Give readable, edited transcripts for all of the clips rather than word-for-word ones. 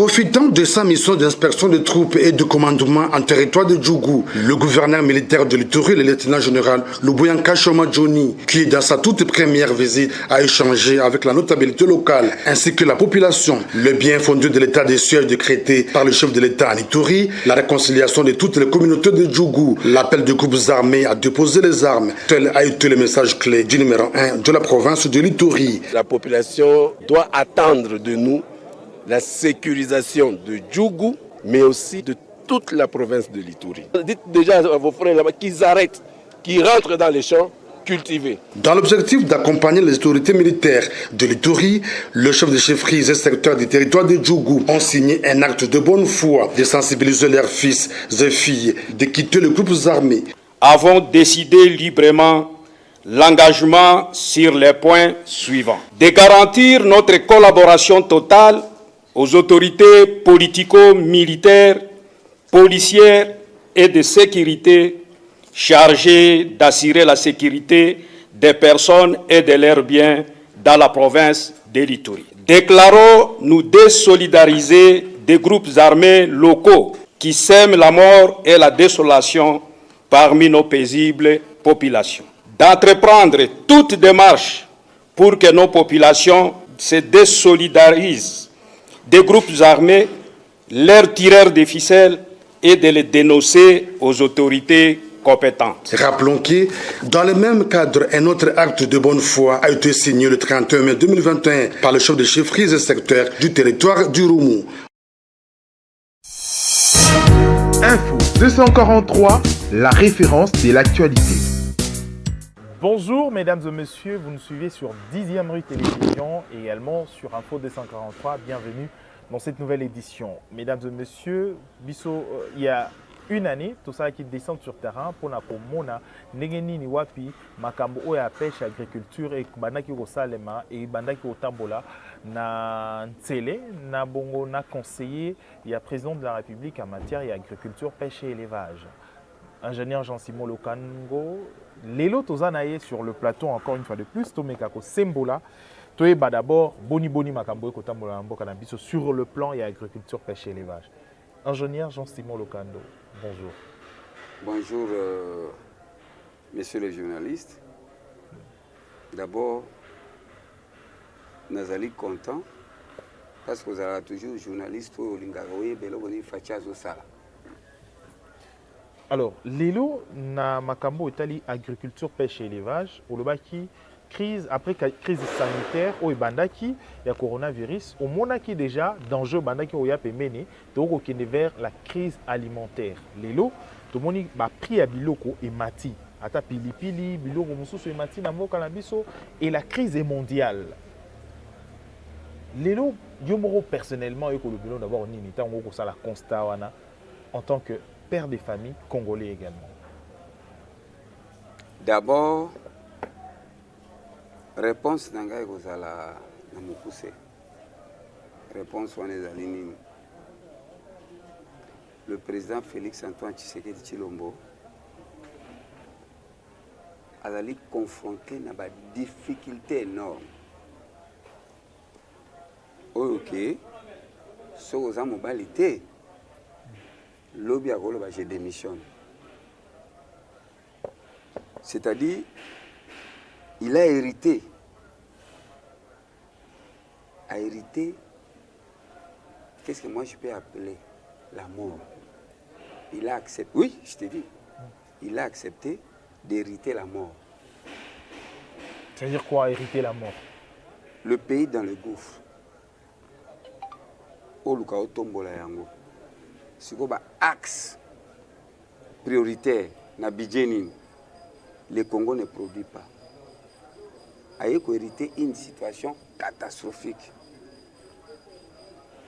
Profitant de sa mission d'inspection de troupes et de commandement en territoire de Djougou, le gouverneur militaire de l'Ituri, le lieutenant-général Lubuyanka Choma Johnny, qui dans sa toute première visite a échangé avec la notabilité locale ainsi que la population, le bien fondé de l'état des sièges décrété par le chef de l'État en Ituri, la réconciliation de toutes les communautés de Djougou, l'appel des groupes armés à déposer les armes, tel a été le message clé du numéro 1 de la province de l'Ituri. La population doit attendre de nous la sécurisation de Djougou, mais aussi de toute la province de l'Ituri. Dites déjà à vos frères là-bas qu'ils arrêtent, qu'ils rentrent dans les champs cultivés. Dans l'objectif d'accompagner les autorités militaires de l'Ituri, le chef de chefferie et secteur du territoire de Djougou ont signé un acte de bonne foi de sensibiliser leurs fils et filles de quitter les groupes armés. Avons décidé librement l'engagement sur les points suivants. De garantir notre collaboration totale aux autorités politico-militaires, policières et de sécurité chargées d'assurer la sécurité des personnes et de leurs biens dans la province de l'Ituri. Déclarons nous désolidariser des groupes armés locaux qui sèment la mort et la désolation parmi nos paisibles populations. D'entreprendre toute démarche pour que nos populations se désolidarisent des groupes armés, leurs tireurs de ficelles et de les dénoncer aux autorités compétentes. Rappelons que, dans le même cadre, un autre acte de bonne foi a été signé le 31 mai 2021 par le chef de chefferie et secteur du territoire du Roumou. Info 243, la référence de l'actualité. Bonjour mesdames et messieurs, vous nous suivez sur 10e rue Télévision et également sur Info 243. Bienvenue dans cette nouvelle édition. Mesdames et messieurs, il y a une année, tout ça qui descend sur terrain pour la pomona, Negeni ni wapi, makambo oya pêche, agriculture et bandaki ko salema et bandaki ko tambola na ntsele na bongo na conseiller, il y a président de la République en matière d'agriculture, pêche et élevage. Ingénieur Jean-Simon Lokango, Lelo Tozanaye sur le plateau encore une fois de plus, Tomekako Sembola, Toeba d'abord, Boni Makambo Kotambola Mbokanambiso sur le plan et agriculture, pêche et élevage. Ingénieur Jean-Simon Lokando, bonjour. Bonjour, messieurs les journalistes. D'abord, nous sommes contents parce que vous avez toujours journaliste au Lingaroé, Beloboni Fachazo Sala. Alors, Lelo na makambo itali agriculture, pêche et élevage, olobaki crise après crise sanitaire au bandaki ya coronavirus, au monaki déjà danger bandaki oya pemene donc okende vers la crise alimentaire. Lelo to moni ba prix ya biloko et mati ata pilipili biloko mususu e mati na mboka na biso et la crise est mondiale. Lelo yomoro personnellement eko le bilan d'abord ni tango ko sala constat wana en tant que père des familles congolais également. D'abord, réponse nangai kozala na mukuse. Réponse wana ezali nini? Le président Félix Antoine Tshisekedi Tshilombo azali confronté na ba difficulté énorme. Ok, so oza mobali te. Lobby à Golo, je démissionne. C'est-à-dire, il a hérité. A hérité, qu'est-ce que moi je peux appeler la mort? Il a accepté, oui, je te dis, il a accepté d'hériter la mort. C'est-à-dire quoi, hériter la mort? Le pays dans le gouffre. Olukao Tombola Yango. C'est un axe prioritaire na Bidjenin. Le Congo ne produit pas. A hérité une situation catastrophique.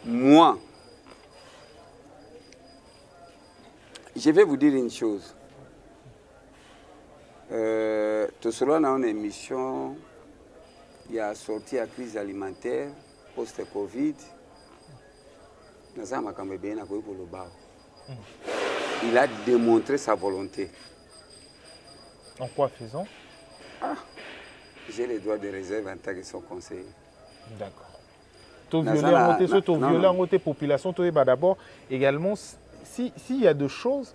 Moi, je vais vous dire une chose. Tout cela dans une émission, il y a sorti la crise alimentaire post-Covid. Il a démontré sa volonté. En quoi faisant? J'ai les droits de réserve en tant que son conseiller. D'accord. violer population, d'abord, également, s'il y a des choses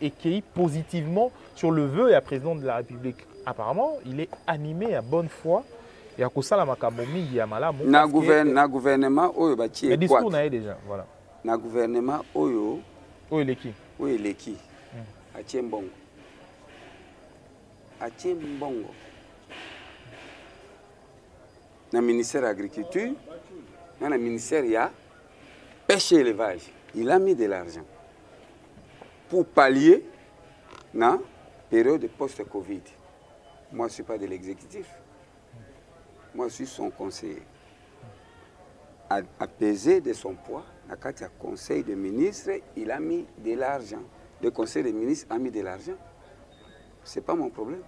et qui positivement sur le vœu et la présidente de la République, apparemment, il est animé à bonne foi. Et à cause de la macamomi, il y a malamu. Na gouvernement, oyo bati le discours n'a déjà, voilà. Na gouvernement, oyo eleki. Oyo eleki. Atie mbongo. Atie mbongo. Na ministère de l'Agriculture, dans le ministère, il y a pêche et élevage. Il a mis de l'argent pour pallier la période post-Covid. Moi, je ne suis pas de l'exécutif. Moi, je suis son conseiller. Apaisé de son poids, quand il y a conseil de ministre, il a mis de l'argent. Le conseil des ministres a mis de l'argent. Ce n'est pas mon problème.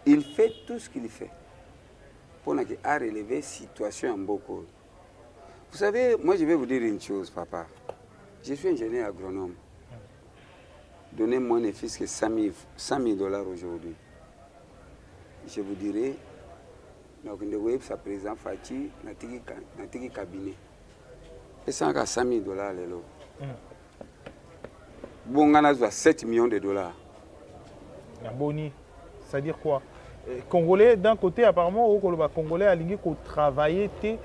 Il fait tout ce qu'il fait pour relever la situation en Boko. Vous savez, moi je vais vous dire une chose, papa. Je suis ingénieur agronome. Donnez-moi ne fût-ce que 100 000 dollars aujourd'hui. Je vous dirai, donc le web, sa président Fati, n'a pas cabinet. Et ça a 100 000 dollars. Bon, on a 7 millions de dollars. Boni, c'est-à-dire quoi? Congolais, d'un côté, apparemment, les Congolais ont travaillé, les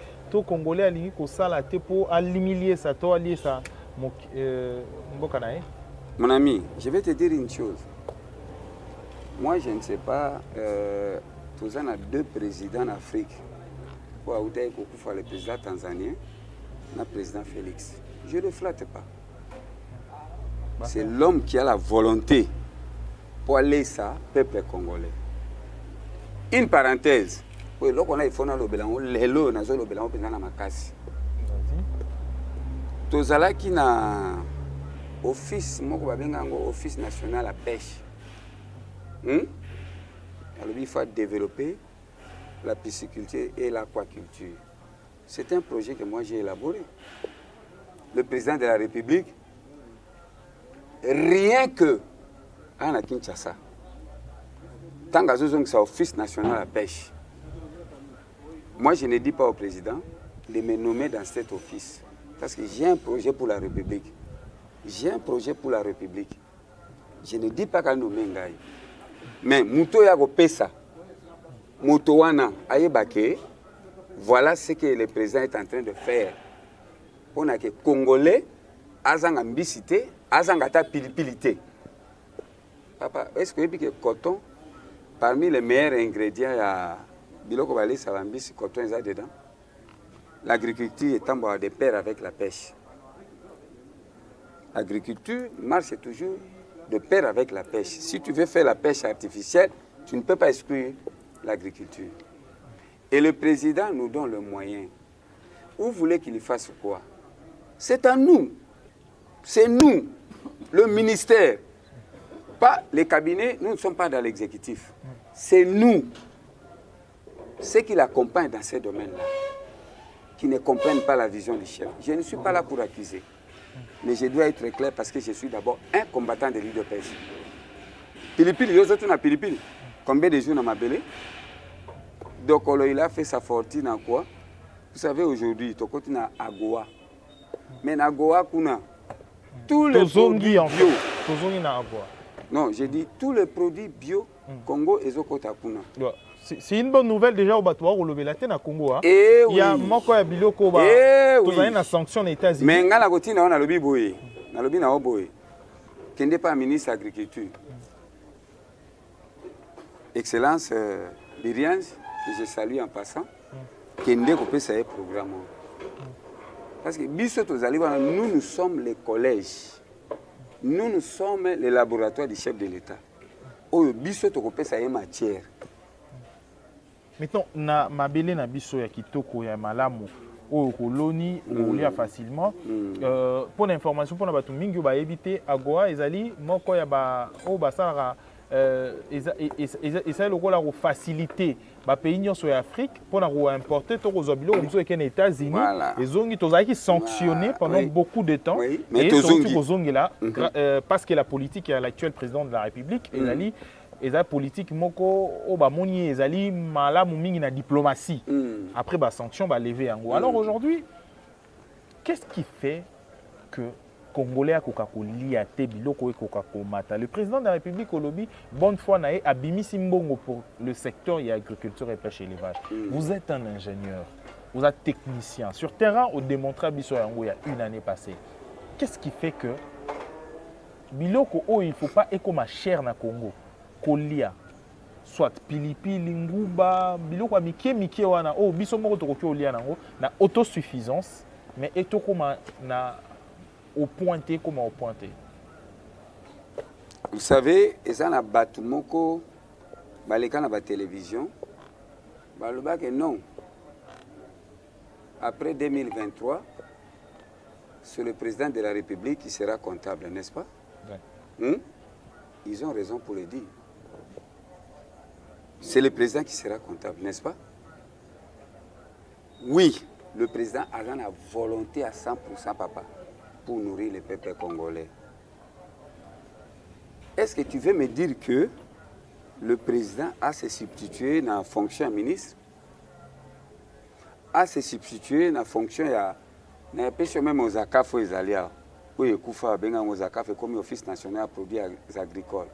Congolais ont salaté pour humilier ça, pour allier ça. Mon ami, je vais te dire une chose. Moi, je ne sais pas, tous on a deux présidents en Afrique. Pour Aoutaï Kokufa, le président tanzanien, le président Félix. Je ne le flatte pas. C'est l'homme qui a la volonté pour aller ça, peuple congolais. Une parenthèse. Oui, là, on a fait le bilan, l'élo, na zolo bilan, on a makasi. Tozala qui na office, moi, office national à pêche. Alors, il faut développer la pisciculture et l'aquaculture. C'est un projet que moi j'ai élaboré. Le président de la République, rien que à Kinshasa, tant que c'est l'Office national à la pêche, moi je ne dis pas au président de me nommer dans cet office. Parce que j'ai un projet pour la République. J'ai un projet pour la République. Je ne dis pas qu'à nommer Ngaï. Mais Mouto Yago Pesa, Mouto Wana Ayebake, voilà ce que le président est en train de faire. On a que Congolais, Azang ambicité, Azang ata pilipilité. Papa, est-ce que le coton, parmi les meilleurs ingrédients, il y a Biloko Bali Salambis, coton est dedans. L'agriculture est en de pair avec la pêche. L'agriculture marche toujours de pair avec la pêche. Si tu veux faire la pêche artificielle, tu ne peux pas exclure l'agriculture. Et le président nous donne le moyen. Vous voulez qu'il fasse quoi? C'est à nous. C'est nous, le ministère. Pas les cabinets, nous ne sommes pas dans l'exécutif. C'est nous, ceux qui l'accompagnent dans ces domaines-là, qui ne comprennent pas la vision du chef. Je ne suis pas là pour accuser. Mais je dois être clair parce que je suis d'abord un combattant de l'île de pêche. Pilipili, Pilipili. Combien de jours dans ma belée? Donc il a fait sa fortune en quoi? Vous savez aujourd'hui, tu continues à Goa. Mais à Goa, tous les produits bio. Non, j'ai dit tous les produits bio, Congo et Zokota Kuna. C'est une bonne nouvelle déjà au Batouar ou le Bélaté à Congo. Il y a Moko et Biloko. Vous avez une sanction des États-Unis. Mais on a le lobby boy. Le lobby na boy. Qui n'est pas ministre de l'Agriculture. Excellence Biriange, que je salue en passant, qui n'est pas ça un programme. Parce que nous sommes les collèges. Nous sommes les laboratoires du chef de l'État. Ça une matière. Maintenant, na mabele na biso ya kitoko ya malamu o koloni olia facilement. Pour l'information pour na batu mingi ba éviter agoa ezali moko ya ba o basala eza lokola ko faciliter ba pays nyonso ya Afrique pour na ko importer to ko zobilo ko zo ekene États-Unis ezongi tozaki sanctionné pendant beaucoup de temps. Mais tozongi là parce que la politique de l'actuel président de la République ezali ezali politique moko o bamoni ezali malamu mingi na diplomatie. Après ba sanction ba lever yango. Alors aujourd'hui, qu'est-ce qui fait que Congolais a kolia te biloko e mata? Le président de la République Olobi bonne fois na e abimi simbongo pour le secteur et agriculture et pêche élevage. Vous êtes un ingénieur, vous êtes technicien. Sur terrain, on démontre biso yango il y a une année passée. Qu'est-ce qui fait que biloko il ne faut pas ekoma cher na Congo kolia soit pilipili nguba biloko mike wana biso moko tokoki olia nango na autosuffisance mais etokoma na au pointé comment au pointé. Vous savez, eza na batu moko baleka na ba télévision baloba que non. Après 2023, c'est le président de la République qui sera comptable, n'est-ce pas? Ils ont raison pour le dire. C'est le président qui sera comptable, n'est-ce pas? Oui, le président a la volonté à 100% papa pour nourrir le peuple congolais. Est-ce que tu veux me dire que le président a se substitué dans la fonction de ministre? A se substitué dans la fonction de la même aux ACAF aux Alias. Oui, Koufa Benga aux ACAF comme Office national de produits agricoles.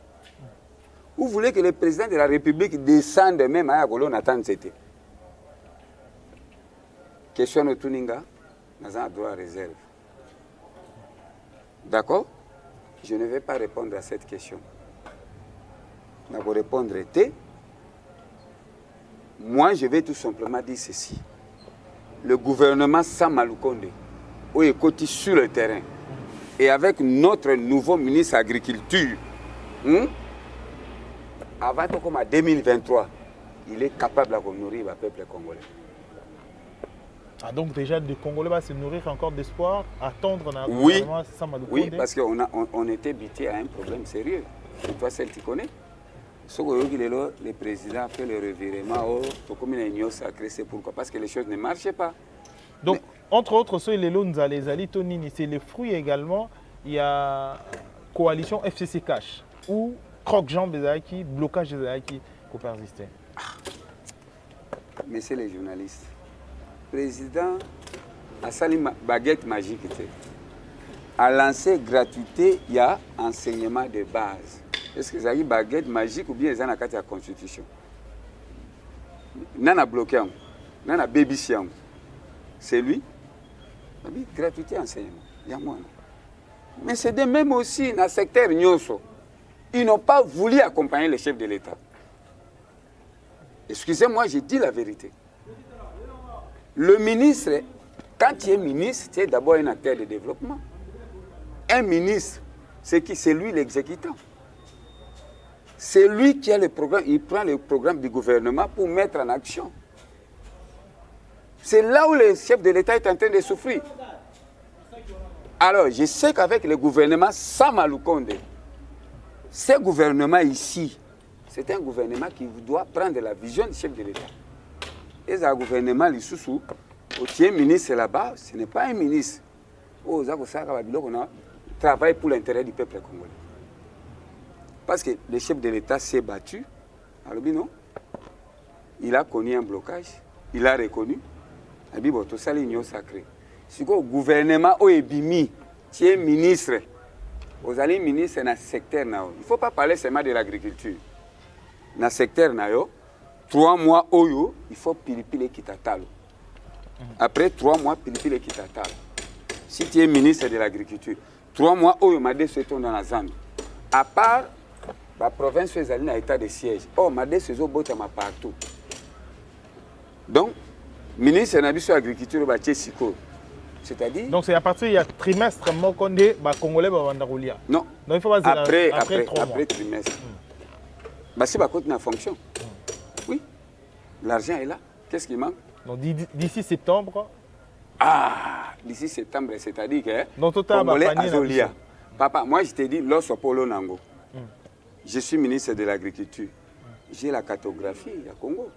Vous voulez que le président de la République descende même à Agolo Nathan Zete? Question de Tuninga, nous avons droit à réserve. D'accord? Je ne vais pas répondre à cette question. Je vais répondre T. Moi, je vais tout simplement dire ceci. Le gouvernement Samaloukonde, où il est sur le terrain, et avec notre nouveau ministre de l'Agriculture, avant comme en 2023, il est capable de nourrir le peuple congolais. Ah, donc déjà, les Congolais vont se nourrir encore d'espoir, attendre dans oui, gouvernement Samaloukonde. Oui, parce qu'on était bité à un problème sérieux. Et toi, celle que tu connais. Ce que le président a fait le revirement, c'est pourquoi? Parce que les choses ne marchaient pas. Donc, mais, entre autres, ceux les loans, les alitonini, c'est les fruits également. Il y a coalition FCC Cash ou croque-jambe des Aïki, blocage des Aïki pour persister. Messieurs les journalistes, le président a sali baguette magique, a lancé gratuité, il y a enseignement de base. Est-ce que ça y est baguette magique ou bien ils ont la constitution? Nana bloqué, nana baby siam. C'est lui. Gratuité enseignement. Il y a moi. Mais c'est de même aussi dans le secteur Nyonso. Ils n'ont pas voulu accompagner le chef de l'État. Excusez-moi, j'ai dit la vérité. Le ministre, quand tu es ministre, tu es d'abord un acteur de développement. Un ministre, c'est lui l'exécutant. C'est lui qui a le programme, il prend le programme du gouvernement pour mettre en action. C'est là où le chef de l'État est en train de souffrir. Alors, je sais qu'avec le gouvernement Samaloukonde, ce gouvernement ici, c'est un gouvernement qui doit prendre la vision du chef de l'État. Et ce gouvernement, l'Issoussou, qui est ministre là-bas, ce n'est pas un ministre. Oh, travaille pour l'intérêt du peuple congolais. Parce que le chef de l'État s'est battu, alors non, il a connu un blocage, il a reconnu, il a dit tout ça, l'union sacrée. Si le gouvernement est bimi, tu es ministre, vous allez ministre dans le secteur, il ne faut pas parler seulement de l'agriculture. Dans le secteur, 3 mois, il faut pilipile kitatalo. Après 3 mois, pilipile kitatalo. Si tu es ministre de l'agriculture, 3 mois, il m'a dit dans la Zambie. À part la province est en état de siège. Oh, ma décision est partout. Donc, ministre de l'agriculture, c'est-à-dire. Donc, c'est à partir du trimestre Mokonde, les Congolais vont rouler. Non. Donc, il faut après trimestre. C'est la fonction. Oui. L'argent est là. Qu'est-ce qui manque? Donc, d'ici septembre. Ah, d'ici septembre, c'est-à-dire que. Donc, total, Papa, moi, je t'ai dit, l'os Polo Nango. Je suis ministre de l'Agriculture. J'ai la cartographie du Congo.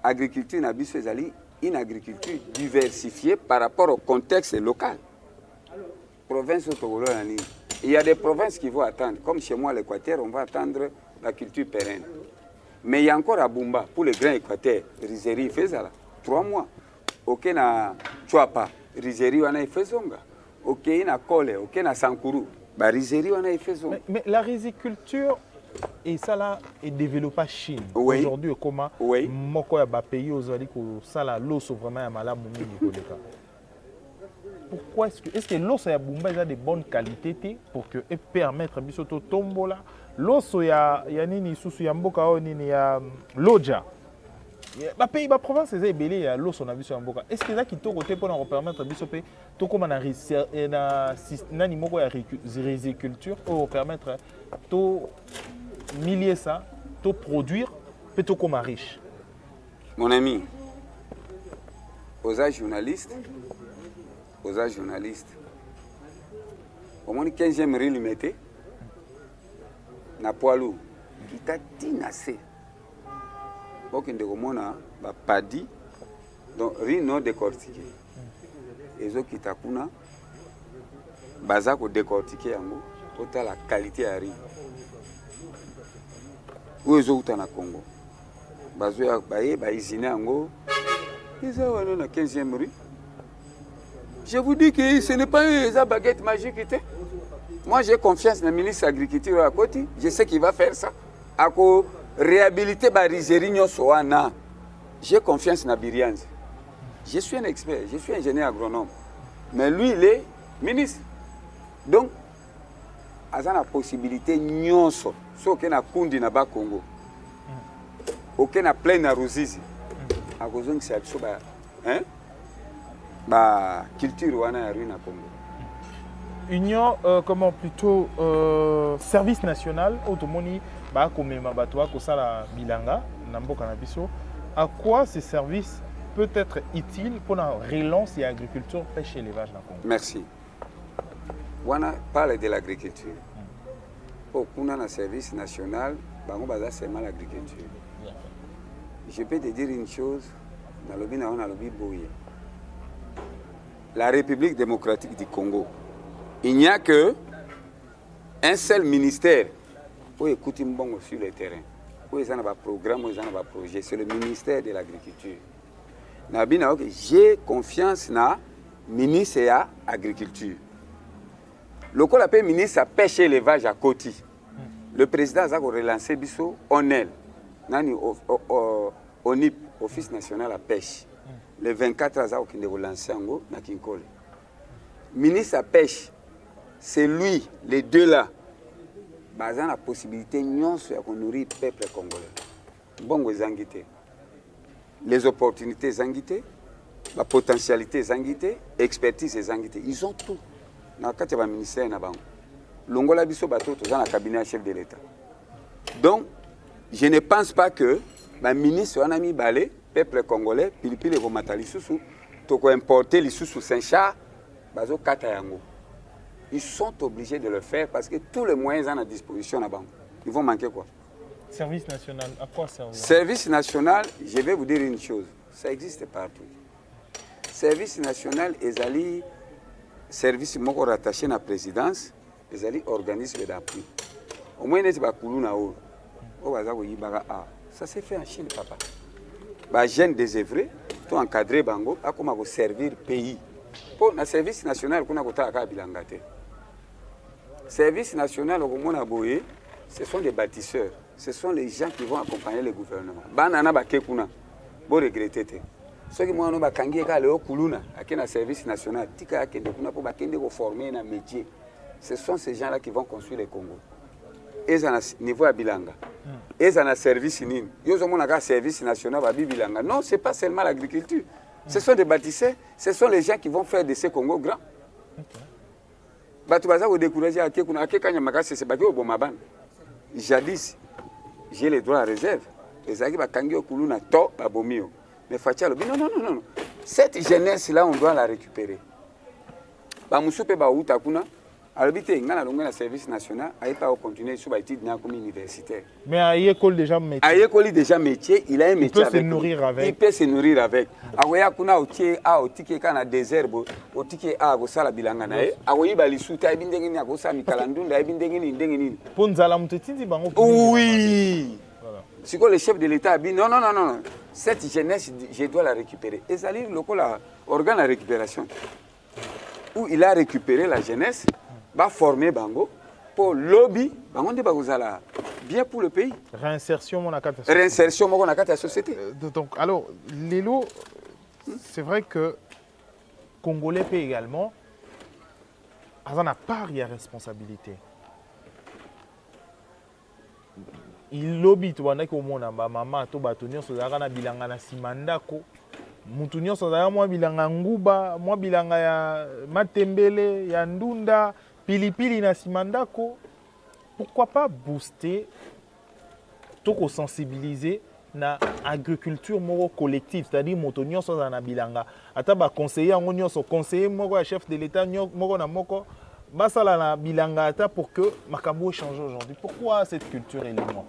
Agriculture, une agriculture diversifiée par rapport au contexte local. Province au Togo, il y a des provinces qui vont attendre. Comme chez moi, l'Équateur, on va attendre la culture pérenne. Mais il y a encore à Bumba, pour le Grand Équateur, rizerie fait ça là, 3 mois. Ok na Chouapa, rizerie wana fait zonga. Ok na Kole, ok na Sankuru, bah rizerie wana fait zonga. Mais la riziculture et ça là est développé en Chine. Oui. Aujourd'hui comment Oui. moko ya ba pays ozali ko ça là l'osso vraiment ya malamu mingi koleka. Pourquoi est-ce que l'osso ya Bumba a de bonnes qualités pour que et permettre biso to tombola l'osso ya nini susu ya mboka o nini ya loja. Ba pays ba province eza ebele ya l'osso na biso ya mboka. Est-ce que ça qui to côté pour nous permettre biso pe to comme na nani moko ya riziculture pour permettre to millier ça, to produire peut to comme riche. Mon ami, aux journalistes, au moins 15e rue limité, na poilou, qui t'a tinacé. Bon, qu'il y a pas dit, donc rien non décortiqué. Et ceux qui t'a kuna, baza ko décortiqué en gros, pour la qualité à riz. Où est-ce que tu as Congo? Bazo ya baye, baizine en gros, ils ont la 15e rue. Je vous dis que ce n'est pas une baguette magique. Moi, j'ai confiance dans le ministre de l'Agriculture à côté. Je sais qu'il va faire ça. À réhabiliter la rizerie. J'ai confiance dans Birianzi. Je suis un expert, je suis ingénieur agronome. Mais lui, il est ministre. Donc, il a la possibilité de faire ce qu'il y a Kundi na ba Congo. Aucun a plein na Ruzizi. À cause de ça, la culture wana ya rue na Congo. Union, comment plutôt service national, automoni, bah comme ma batoa, kosala bilanga, namboka na biso. À quoi ce service peut être utile pour la relance et l'agriculture, pêche et élevage dans le Congo? Merci. Wana parle de l'agriculture. Pour qu'on ait un service national, bango baza c'est mal l'agriculture. Je peux te dire une chose, dans le bina on a le biboye. La République démocratique du Congo, il n'y a que un seul ministère pour écouter Mbongo sur le terrain. Pour les un programme, pour les un projet, c'est le ministère de l'Agriculture. J'ai confiance dans le ministère de l'Agriculture. Le col appelle ministre à pêche et élevage à Koti. Le président a relancé Bisso ONEL, ONIP, Office national à pêche. Le 24 ans, il a relancé en Kinkole. Ministre à pêche, c'est lui, les deux là. Ils ont la possibilité de nourrir le peuple congolais. Bon, les opportunités zangité, la potentialité zangité, l'expertise zangité. Ils ont tout. Dans le ministère, l'Ongola biso bateau, dans le cabinet chef de l'État. Donc, je ne pense pas que le ministre a mis balai, peuple congolais, puis les matali sous, toko importer les sous Saint-Charles, bazo katayango. Ils sont obligés de le faire parce que tous les moyens sont à disposition là-bas. Ils vont manquer quoi? Service national, à quoi servir? Service national, je vais vous dire une chose, ça existe partout. Service national, ils service moko rattaché à la présidence, ils allaient organisme d'appui. Au moins, ils ont ça s'est fait en Chine, papa. Les jeunes désœuvrés, tout encadré, bango, à comment servir le pays. Pour le service national, on a bilangate. Service national, ce sont des bâtisseurs. Ce sont les gens qui vont accompagner le gouvernement. Banana bakekuna, bo regretter. Ceux qui m'ont bakangi ka leo kuluna, akena service national, tika akende kuna pour bakende ko former un métier. Ce sont ces gens-là qui vont construire le Congo. Ils ont un niveau à bilanga. Ils ont un service nini. Ils ont un service national à bilanga. Non, ce n'est pas seulement l'agriculture. Ce sont des bâtisseurs. Ce sont les gens qui vont faire de ces Congo grands. Jadis, j'ai les droits à réserve. Les agriculteurs kangi okuluna to babomio. Mais Fatialo, non. Cette jeunesse-là, on doit la récupérer. Bamusupe ba uta kuna, Alors, il y a un service national, il pas continuer sur l'étude comme universitaire. Mais à l'école déjà métier. À l'école déjà métier, il a un métier. Il peut se nourrir avec. Il peut se nourrir avec. Awoya kuna otie a otike kana désert bo otike a go sala bilanga na e. Awoyi bali suta ibindenge ni go sa mikalandunda ibindenge ni ndenge ni. Ponzala muteti bango. Oui. Voilà. Si le chef de l'État a dit non. Cette jeunesse, je dois la récupérer. Et ça, le organe de récupération. Où il a récupéré la jeunesse, va former Bango pour lobby, Bango de Bagozala, bien pour le pays. Réinsertion, mon Réinsertion, mon la société. Donc, alors, Lélo, c'est vrai que Congolais peut également, à n'a pas de responsabilité. Il lobby, tu vois, que maman, tu vas tenir sur la bilanga na simandako. Mutunyo sozaya mwa bilanga nguba, mwa bilanga ya matembele, ya ndunda, pilipili na simandako. Pourquoi pas booster, tout sensibiliser na agriculture moro collective, c'est-à-dire mutunyo sozaya na bilanga. Ata ba conseiller en onyo so conseiller moko ya chef de l'État moko na moko. Basala na bilanga ata pour que makambo change aujourd'hui. Pourquoi cette culture est libre?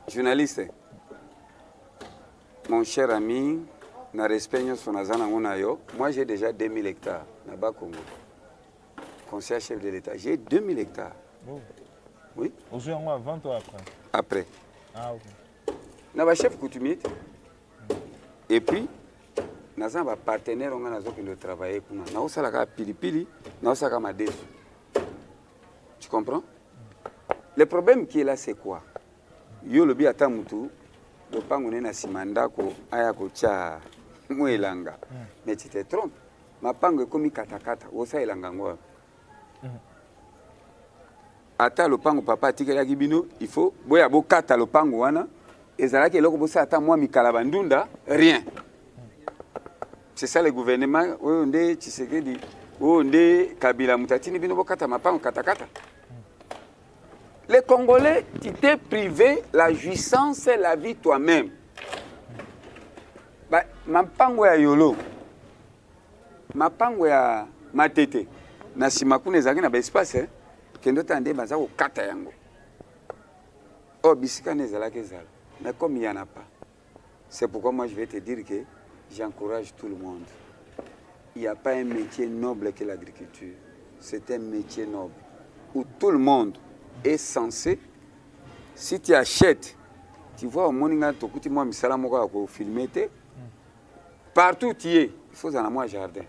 Journaliste. Mon cher ami, na respect sur Nazana Monayo, moi j'ai déjà 2000 hectares na bas Congo. Conseiller chef de l'État, j'ai 2000 hectares. Oh. Oui. Aujourd'hui, on va 20 ans après. Après. Ah ok. Na ba chef coutumier. Et puis, Nazan ba partenaire on a nazo qui le travailler kuna. Na osala ka pilipili, na osala ka madesu. Tu comprends? Le problème qui est là c'est quoi? Yo lobi ata mutu. Le pango na simandako aya ko cha muelanga. Mais tu te trompes. Ma pango komi katakata, osa elanga ngwa. Ata le pango papa tikela kibino, il faut boya bo kata le pango wana, ezala ke loko bosa ata moi mikala bandunda, rien. C'est ça le gouvernement, onde Tshisekedi, onde Kabila mutatini bino bo kata mapango katakata. Les Congolais, tu t'es privé la jouissance et la vie toi-même. Ma pango ya yolo, ma pango ya matete, na simaku nezaki na espace, kendo tande baza ko kata yango. Oh bisika nezala kezala. Mais comme il y en a pas, c'est pourquoi moi je vais te dire que j'encourage tout le monde. Il n'y a pas un métier noble que l'agriculture. C'est un métier noble où tout le monde est censé, si tu achètes, tu vois au moninga tokuti moi misala moko ko filmer te, partout où tu es, il faut en avoir un jardin.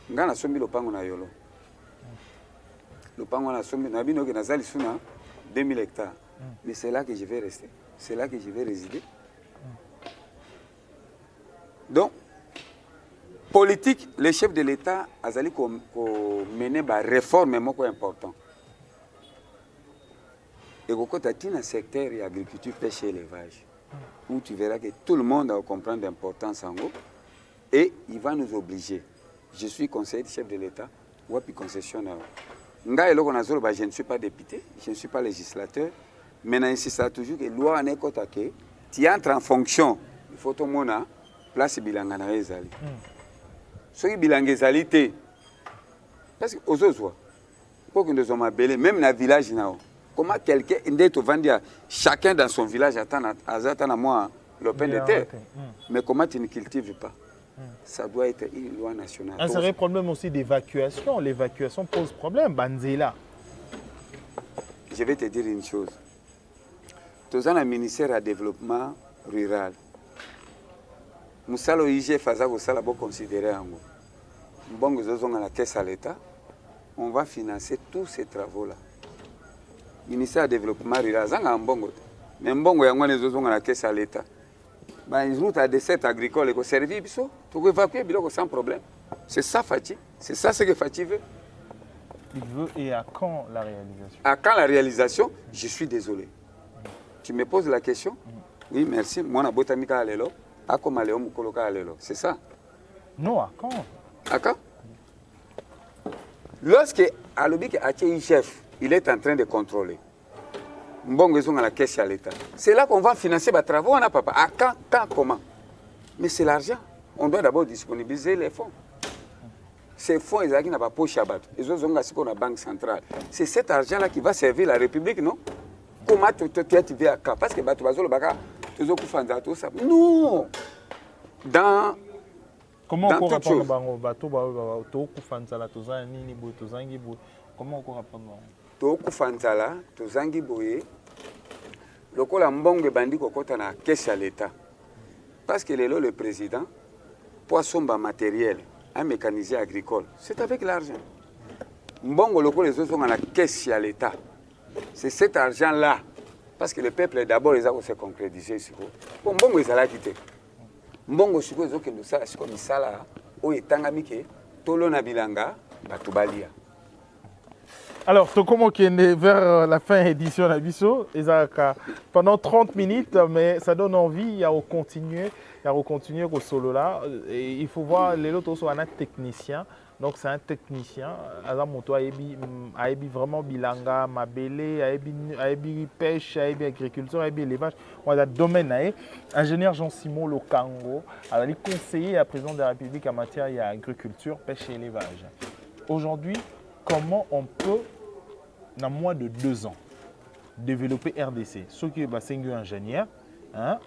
Ngana sombi lopango na yolo. Lopango na sombi na bino ke nazali suna 2000 hectares. Mais c'est là que je vais rester, c'est là que je vais résider. Donc politique, le chef de l'État a mené une réforme importante. Et quand tu as un secteur agriculture, pêche et élevage, où tu verras que tout le monde va comprendre l'importance en haut, et il va nous obliger. Je suis conseiller du chef de l'État, ou puis concessionnaire. Je ne suis pas député, je ne suis pas législateur, mais je insiste toujours que la loi n'est pas que tu entres en fonction, il faut que tu aies place bilanga na ezali. Soki bilanga ezali te. Parce que ozozwa. Pour que nous sommes appelés, même dans le village nao. Comment quelqu'un ndé vendir chacun dans son village attend moi l'open de terre. Mais comment tu ne cultives pas? Ça doit être une loi nationale. Un vrai problème aussi d'évacuation. L'évacuation pose problème. Banzela. Je vais te dire une chose. Tous un ministère du développement rural. Musalo IG faza ko sala bo considérer ango. Mbongo zozonga la caisse à l'État. On va financer tous ces travaux-là. Ministère du développement rural zanga mbongo. Mais mbongo yango ne zozonga la caisse à l'État. Bah ils route à des sites agricoles et ko servir biso, pour évacuer biloko sans problème. C'est ça Fati, c'est ça ce que Fati veut. Il veut et à quand la réalisation? À quand la réalisation? Je suis désolé. Tu me poses la question? Oui, merci. Moi na botamika alelo. C'est ça? Non, à quand? À quand? Lorsque Alobik a un chef, il est en train de contrôler. Mbongo à la caisse à l'État. C'est là qu'on va financer les travaux, on n'a pas. À quand, comment? Mais c'est l'argent. On doit d'abord disponibiliser les fonds. ces fonds, ils n'ont pas poche à battre. Ils ont la banque centrale. C'est cet argent-là qui va servir la République, non? Comment tu es à cas? Parce que non! Dans. Comment on peut répondre comment on peut répondre? Tokufanzala, tozangi boye, lokola mbongo bandi kokota na caisse à l'État. Parce que le président, poisson matériel, un mécanisé agricole, c'est avec l'argent. Mbongo lokola les autres sont à la caisse à l'État. C'est cet argent-là. Parce que le peuple, d'abord, ils ont se concrétisé. Bon, mbongo ils allaient quitter. Mbongo siko ezo kendo sala siko misala o etangami ke tolo na bilanga batubalia. Alors, comment qui est vers la fin édition de Bisso, pendant 30 minutes, mais ça donne envie à continuer au solo là. Et il faut voir les autres sont un technicien. Donc c'est un technicien. Azamoto aibi vraiment bilanga, mabele, aibi pêche, aibi agriculture, aibi élevage. On a domaine ingénieur Jean-Simon Lokango, alors il conseiller à président de la République en matière d'agriculture, pêche et élevage. Aujourd'hui, comment on peut, dans moins de 2 ans, développer RDC? Ce qui est un ingénieur,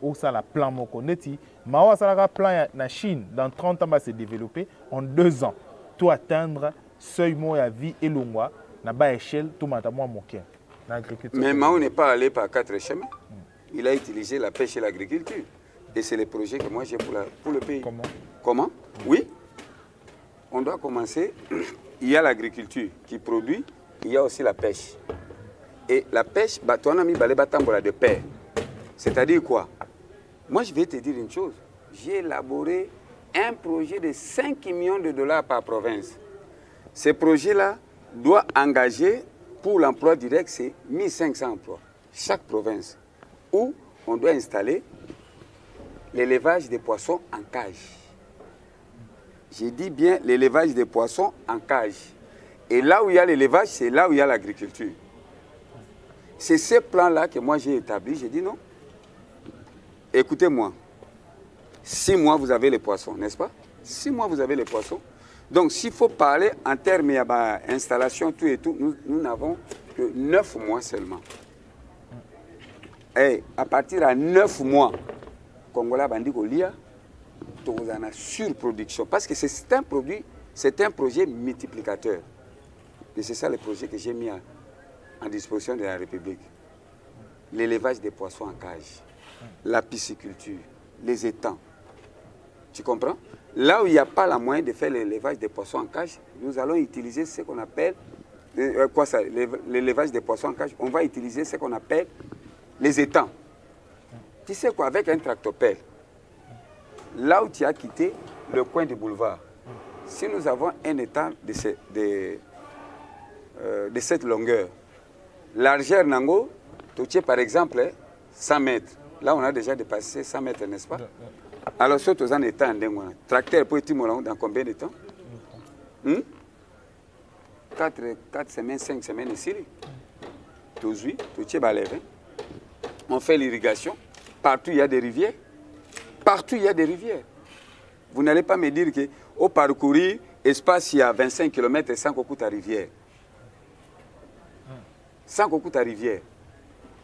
ou ça la plan mokoneti, mais ça la plan na Chine dans 30 ans va se développer en 2 ans. Tout atteindre seuil à vie et longwa na bas échelle tout matamment moqué. Mais Mao n'est pas allé par 4 chemins. Il a utilisé la pêche et l'agriculture. Et c'est le projet que moi j'ai pour le pays. Comment? Oui. On doit commencer. Il y a l'agriculture qui produit, il y a aussi la pêche. Et la pêche, ton ami balé batambola de paix. C'est-à-dire quoi? Moi je vais te dire une chose. J'ai élaboré un projet de 5 millions de dollars par province. Ce projet-là doit engager, pour l'emploi direct, c'est 1500 emplois, chaque province, où on doit installer l'élevage des poissons en cage. J'ai dit bien l'élevage des poissons en cage. Et là où il y a l'élevage, c'est là où il y a l'agriculture. C'est ce plan-là que moi j'ai établi. J'ai dit non. Écoutez-moi. 6 mois, vous avez les poissons, n'est-ce pas? 6 mois, vous avez les poissons. Donc, s'il faut parler en termes d'installation, tout et tout, nous n'avons que 9 mois seulement. Et à partir de 9 mois, Congola Bandiko Lia, tu as une surproduction. Parce que c'est un produit, c'est un projet multiplicateur. Et c'est ça le projet que j'ai mis en disposition de la République. L'élevage des poissons en cage, la pisciculture, les étangs. Tu comprends? Là où il n'y a pas la moyen de faire l'élevage des poissons en cage, nous allons utiliser ce qu'on appelle, l'élevage des poissons en cage, on va utiliser ce qu'on appelle les étangs. Tu sais quoi, avec un tractopelle, là où tu as quitté le coin du boulevard, si nous avons un étang de cette longueur, largeur Nango, tu par exemple 100 mètres. Là, on a déjà dépassé 100 mètres, n'est-ce pas? Alors, ce que tu as en tracteur, pour dans combien de temps? 4 semaines, 5 semaines ici. Aujourd'hui, tu es balève. On fait l'irrigation. Partout, il y a des rivières. Partout, il y a des rivières. Vous n'allez pas me dire qu'au parcourir, espace, il y a 25 km sans coucou ta rivière. Sans coucou ta rivière.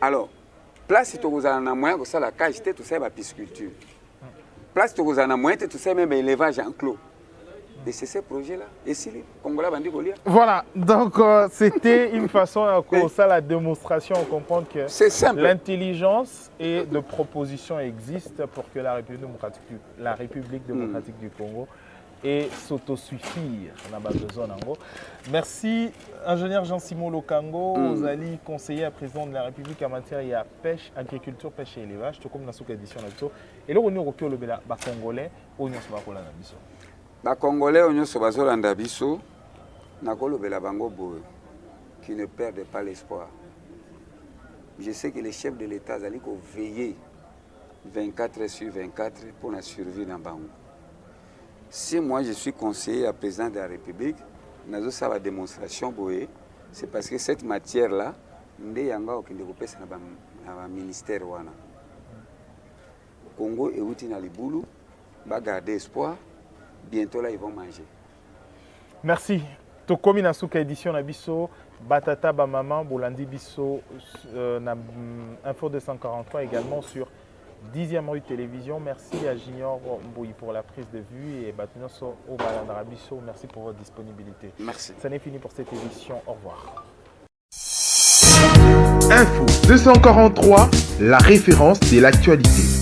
Alors, place tu as un moyen que ça la cage, tout ça, la pisciculture. Place tu as un moyen, tout ça, même l'élevage en clos. Et c'est ce projet-là. Et si les Congolais bandit Goliath. Voilà, donc c'était une façon comme ça la démonstration, on comprend que l'intelligence et de proposition existent pour que la République démocratique du Congo et s'autosuffire. On a besoin d'en. Merci, ingénieur Jean-Simon Lokango, Ozali, conseiller à président de la République en matière de pêche, agriculture, pêche et élevage. Tout comme dans cette édition. Et là, on est au Congolais, on est au Les Congolais ont biso nakolobela bango boye qui ne perdent pas l'espoir. Je sais que les chefs de l'État ont veillé 24 heures sur 24 pour la survie dans Bango. Si moi je suis conseiller à président de la République, nazo ça la démonstration boye, c'est parce que cette matière-là, ndé yanga okinde kopesa na ministère wana. Congo euti na libulu, ba garder espoir. Bientôt là, ils vont manger. Merci. Tokomi na suka édition na biso Batata ba maman Bolandi biso na Info 243 également sur 10e rue télévision. Merci à Junior Mbouyi pour la prise de vue et Batinoso Obalandra biso. Merci pour votre disponibilité. Merci. Ça n'est fini pour cette édition. Au revoir. Info 243, la référence de l'actualité.